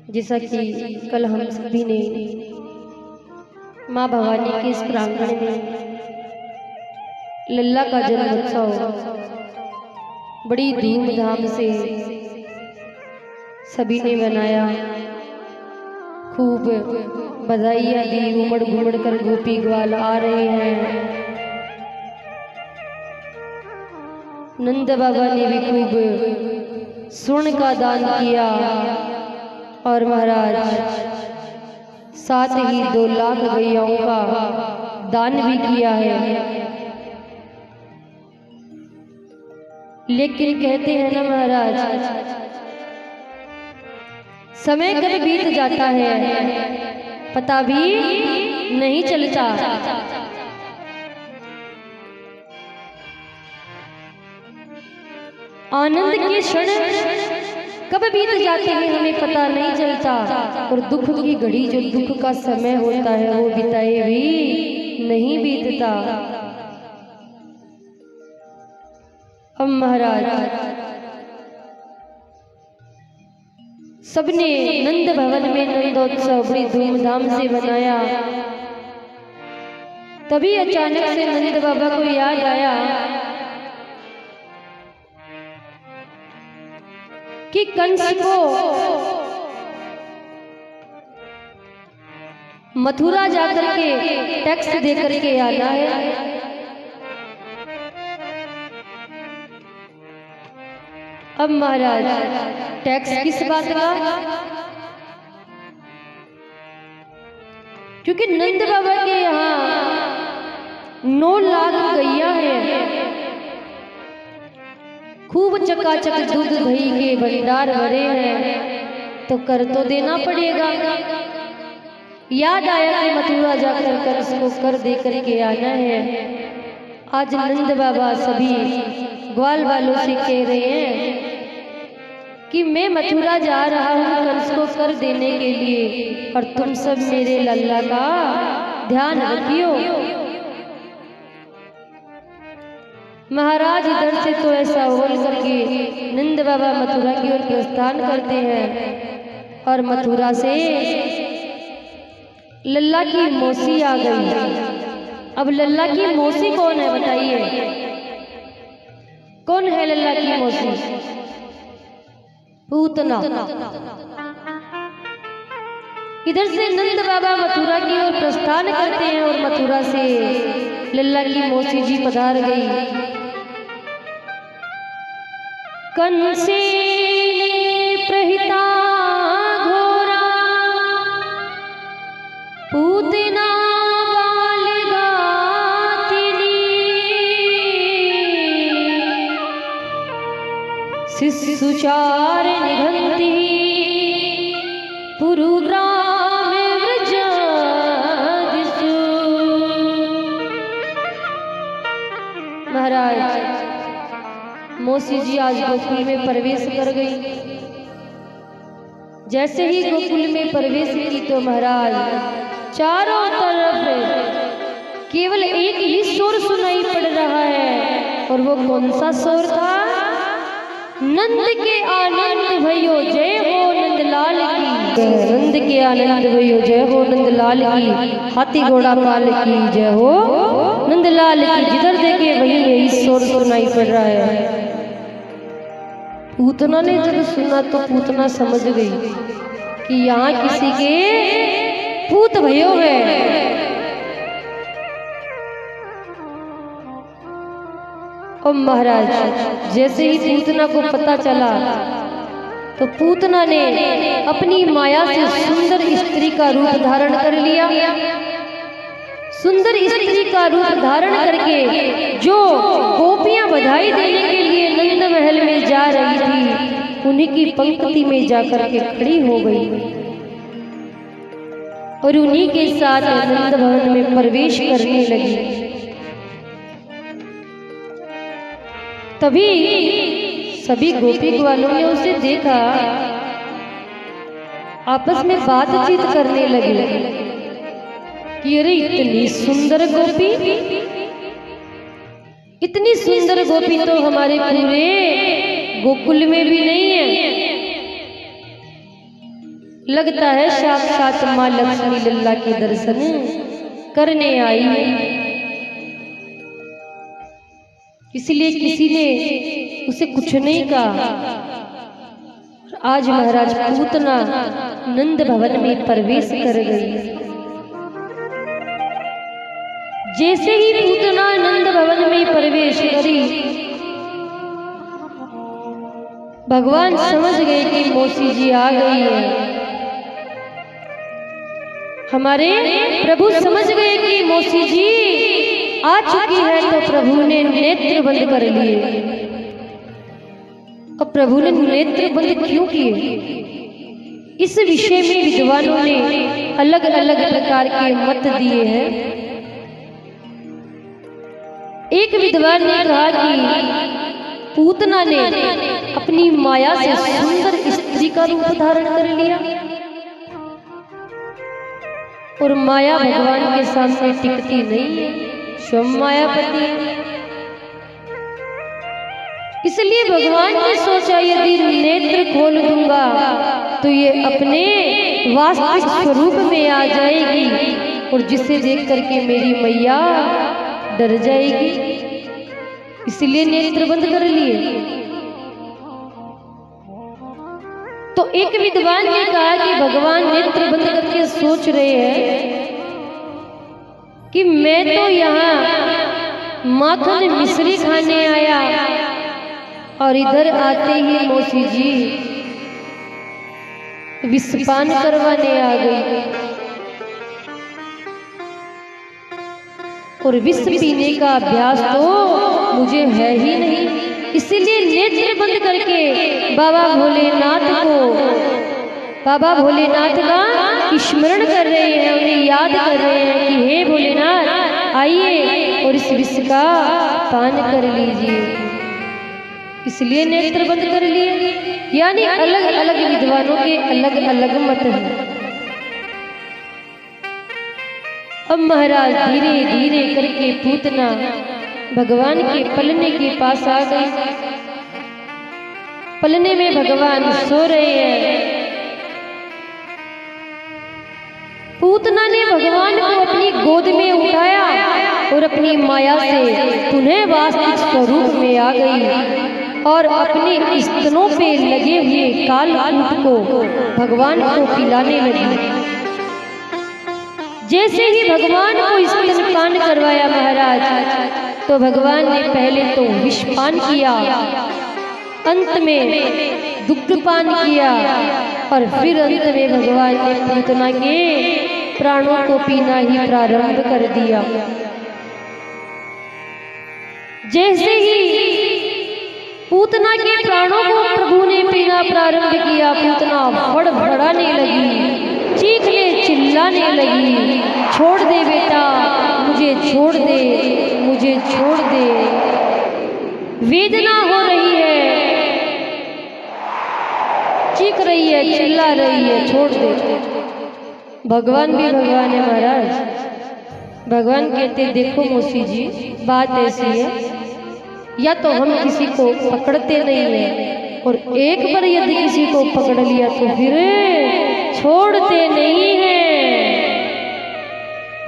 जैसा कि कल हम सभी ने माँ भवानी के इस प्रांगण में लल्ला का जन्मोत्सव बड़ी धूमधाम से सभी ने मनाया। खूब बधाइयाँ दी, उमड़ घुमड़ कर गोपी ग्वाल आ रहे हैं। नंद बाबा ने भी खूब स्वर्ण का दान किया और महाराज साथ ही 2 लाख गैयाओं का दान भी किया है। लेकिन कहते हैं ना महाराज, समय कब बीत जाता है पता भी नहीं चलता। आनंद के क्षण कब बीत जाते हैं हमें पता नहीं चलता, और दुख की घड़ी जो दुख का समय होता है वो बिताए भी नहीं बीतता। अब महाराज सबने नंद भवन में नंदोत्सव बड़ी धूमधाम से मनाया। तभी अचानक से नंद बाबा को याद आया कि कंस को मथुरा जाकर के टैक्स दे करके आना है। अब महाराज टैक्स किस बात का? क्योंकि नंद बाबा के यहाँ 9 लाख गैया है, खूब चकाचक दूध दही के भंडार भरे हैं, तो कर तो देना पड़ेगा। याद आया कि मथुरा जाकर कंस को कर दे करके आना है। आज नंद बाबा सभी ग्वाल वालों से कह रहे हैं कि मैं मथुरा जा रहा हूँ कंस को कर देने के लिए, और तुम सब मेरे लल्ला का ध्यान रखियो। महाराज इधर से तो ऐसा बोल करके नंद बाबा मथुरा की ओर प्रस्थान करते हैं, और मथुरा से लल्ला की मौसी आ गई। अब लल्ला की मौसी कौन है बताइए? कौन है लल्ला की मौसी? पूतना। इधर से नंद बाबा मथुरा की ओर प्रस्थान करते हैं, और मथुरा से लल्ला की मौसी जी पधार गई। कंसे प्रहिता घोरा पूतना शिशुचार निघंती पुरुग्राम व्रजादिषु। महाराज मौसी जी आज गोकुल में प्रवेश कर गई। जैसे ही गोकुल में प्रवेश की तो महाराज चारों तरफ केवल एक ही शोर सुनाई पड़ रहा है, और वो कौन सा शोर था? नंद के आनंद भयो जय हो नंदलाल की, नंद के आनंद भयो जय हो नंदलाल की, हाथी घोड़ा पाल की जय हो नंदलाल की। जिधर देखे वहीं यही शोर सुनाई पड़ रहा है। पूतना ने जब सुना तो पूतना समझ गई कि यहाँ किसी के पूत भयो है। और महाराज जैसे ही पूतना को पता चला तो पूतना ने अपनी माया से सुंदर स्त्री का रूप धारण कर लिया। सुंदर स्त्री का रूप धारण करके जो गोपियां बधाई देने के लिए नंद महल में जा रही थी, उन्हीं की पंक्ति में जाकर के खड़ी हो गई, और उन्हीं के साथ नंद भवन में प्रवेश करने लगी। तभी सभी गोपी ग्वालों ने उसे देखा, आपस में बातचीत करने लगे कि अरे इतनी सुंदर गोपी, इतनी सुंदर गोपी तो हमारे पूरे गोकुल में भी नहीं है। लगता है साक्षात माँ लक्ष्मी लल्ला के दर्शन करने आई है। इसलिए किसी ने उसे कुछ नहीं कहा। आज महाराज पूतना नंद भवन में प्रवेश कर गई। जैसे ही पूतना नंद भवन में प्रवेश करी, भगवान समझ गए कि मौसी जी आ गई है। हमारे प्रभु समझ गए कि मौसी जी आ चुकी है, तो प्रभु ने नेत्र बंद कर लिए। अब प्रभु ने नेत्र बंद क्यों किए? इस विषय में विद्वानों ने अलग अलग प्रकार के मत दिए हैं। एक विद्वान ने कहा कि पूतना ने अपनी माया से सुंदर स्त्री का रूप धारण कर लिया और माया भगवान के सामने टिकती नहीं है, स्वयं मायापति है। इसलिए भगवान ने सोचा यदि नेत्र खोल दूंगा तो ये अपने वास्तविक स्वरूप में आ जाएगी और जिसे देख करके मेरी मैया डर जाएगी। इसलिए नेत्र बंद कर लिए। तो एक विद्वान ने कहा कि भगवान नेत्र बंद करके सोच रहे हैं कि मैं तो यहाँ माखन मिश्री खाने आया और इधर आते ही मौसी जी विषपान करवाने आ गई और विष पीने का अभ्यास तो मुझे है ही नहीं। इसीलिए नेत्र बंद करके बाबा भोलेनाथ का स्मरण कर रहे हैं, उन्हें याद कर रहे हैं कि हे भोलेनाथ आइए और इस विष का पान कर लीजिए। इसलिए नेत्र बंद कर लिए। यानी अलग अलग विद्वानों के अलग अलग मत हैं। अब महाराज धीरे धीरे करके पूतना भगवान के पलने के पास आ गई। पलने में भगवान सो रहे हैं। पूतना ने भगवान को अपनी गोद में उठाया और अपनी माया से पुनः वास्तविक स्वरूप में आ गई और अपने स्तनों पे लगे हुए कालकूट को भगवान को पिलाने लगी। जैसे ही भगवान को स्तनपान करवाया महाराज, तो भगवान ने पहले तो विषपान किया, अंत में दुग्धपान किया और फिर अंत में भगवान ने पूतना के प्राणों को पीना ही प्रारंभ कर दिया। जैसे ही पूतना के प्राणों को प्रभु ने पीना प्रारंभ किया, पूतना फड़फड़ाने लगी, चीखने चिल्लाने लगी, छोड़ दे बेटा, मुझे छोड़ दे, मुझे छोड़ दे, वेदना हो रही है, चीख रही है, चिल्ला रही है, छोड़ दे। भगवान भी भगवान है महाराज। भगवान कहते देखो मौसी जी, बात ऐसी है, या तो हम किसी को पकड़ते नहीं हैं और एक बार यदि किसी को पकड़ लिया तो फिर छोड़ते नहीं हैं,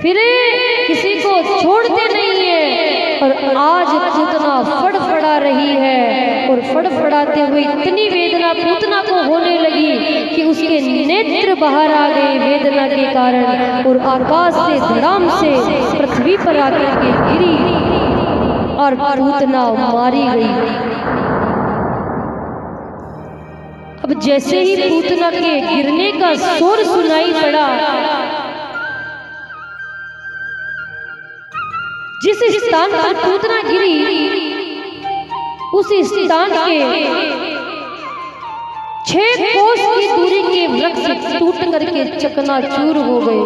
फिर किसी को छोड़ते नहीं है। और आज पूतना फड़फड़ा रही है और फड़फड़ाते हुए इतनी वेदना पूतना को होने लगी कि उसके नेत्र बाहर आ गए वेदना के कारण और आकाश से धड़ाम से पृथ्वी पर आकर के गिरी और पूतना मारी गई। अब जैसे ही पूतना के गिरने का शोर सुनाई पड़ा, जिस स्थान पर पूतना गिरी उस स्थान के 6 कोस की दूरी के वृक्ष टूट करके चकनाचूर हो गए।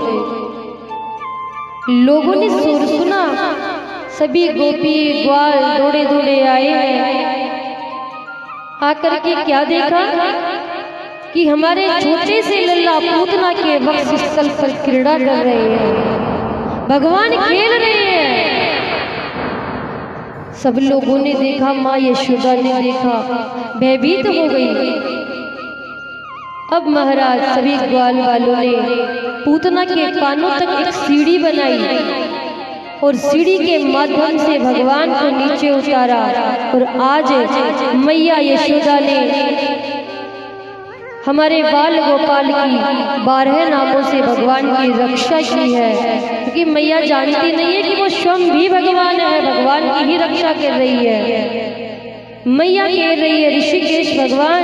लोगों ने शोर सुना, सभी गोपी ग्वाल दौड़े दौड़े आए हैं। आकर के क्या देखा कि हमारे छोटे से लल्ला पूतना के वक्ष स्थल पर क्रीड़ा कर रहे हैं, भगवान खेल रहे हैं। सब लोगों ने देखा, माँ यशोदा ने देखा, भयभीत हो गई। अब महाराज सभी ग्वाल वालों ने पूतना के कानों तक एक सीढ़ी बनाई और सीढ़ी के माध्यम से भगवान को नीचे उतारा। और आज मैया यशोदा ने हमारे बाल गोपाल की 12 नामों से भगवान की रक्षा की है, क्योंकि मैया जानती नहीं है कि वो स्वयं भी भगवान है, भगवान की ही रक्षा कर रही है। मैया कह रही है ऋषिकेश भगवान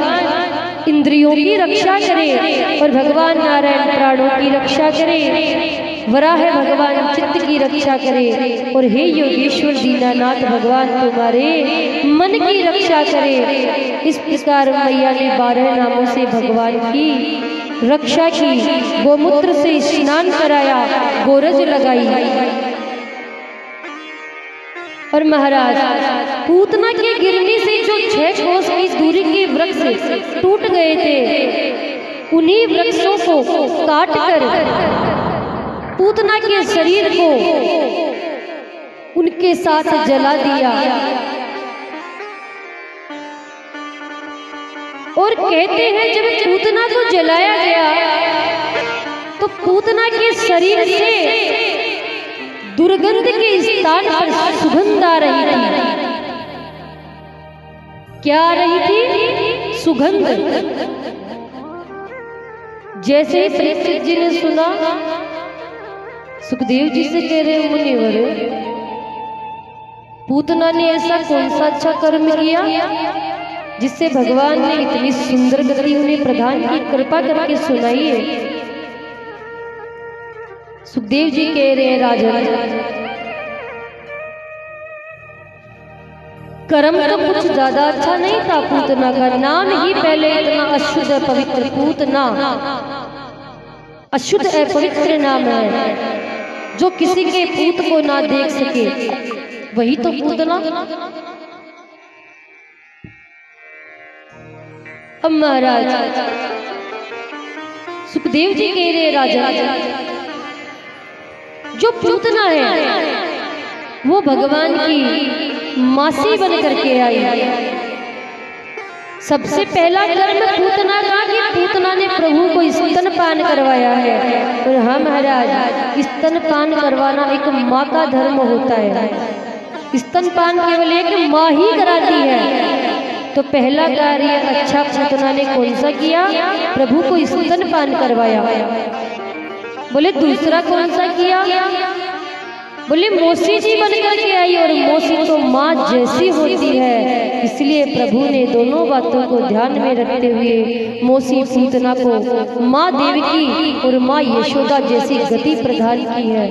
इंद्रियों की रक्षा करे और भगवान नारायण प्राणों की रक्षा करे, वराह भगवान चित्त की रक्षा करे और हे योगेश्वर दीनानाथ भगवान तुम्हारे मन की रक्षा करे। इस प्रकार मैया ने 12 नामों से भगवान की रक्षा की। गोमूत्र से स्नान कराया, गोरज लगाई। और महाराज पूतना के गिरने से जो 6 कोस की दूरी के वृक्ष टूट गए थे, उन्हीं वृक्षों को काटकर पूतना के शरीर को उनके साथ जला दिया। और कहते हैं जब पूतना को जलाया गया तो पूतना के शरीर से दुर्गंध के स्थान पर सुगंध आ रही थी। क्या आ रही थी? सुगंध। जैसे परीक्षित जी ने सुना, सुखदेव जी से कह रहे मुनिवर, पूतना ने ऐसा कौन सा अच्छा कर्म किया जिससे भगवान ने इतनी सुंदर गति उन्हें प्रदान की, कृपा करके सुनाई है। सुखदेव जी कह रहे हैं राजन, कर्म तो कुछ ज्यादा अच्छा नहीं था पूतना का, नाम ही पहले इतना अशुद्ध पवित्र पूतना, अशुद्ध अपवित्र नाम है। जो किसी के पूत को ना देख सके वही तो पूतना। अब महाराज सुखदेव जी कह रहे राजा, जो पूतना है वो भगवान की मासी बन करके आई। सबसे पहला कर्म पूतना का कि पूतना ने प्रभु को स्तनपान करवाया है। और हाँ महाराज, स्तनपान करवाना एक माँ का धर्म होता है। स्तनपान केवल एक माँ ही कराती है। तो पहला कार्य अच्छा पूतना ने कौन सा किया? प्रभु को स्तनपान करवाया। बोले दूसरा कौन सा किया? बोले मौसी जी बन करके आई, और मौसी तो माँ जैसी होती है, इसलिए प्रभु ने दोनों बातों को ध्यान में रखते हुए मौसी पूतना को माँ देवकी और माँ यशोदा जैसी गति प्रदान की है।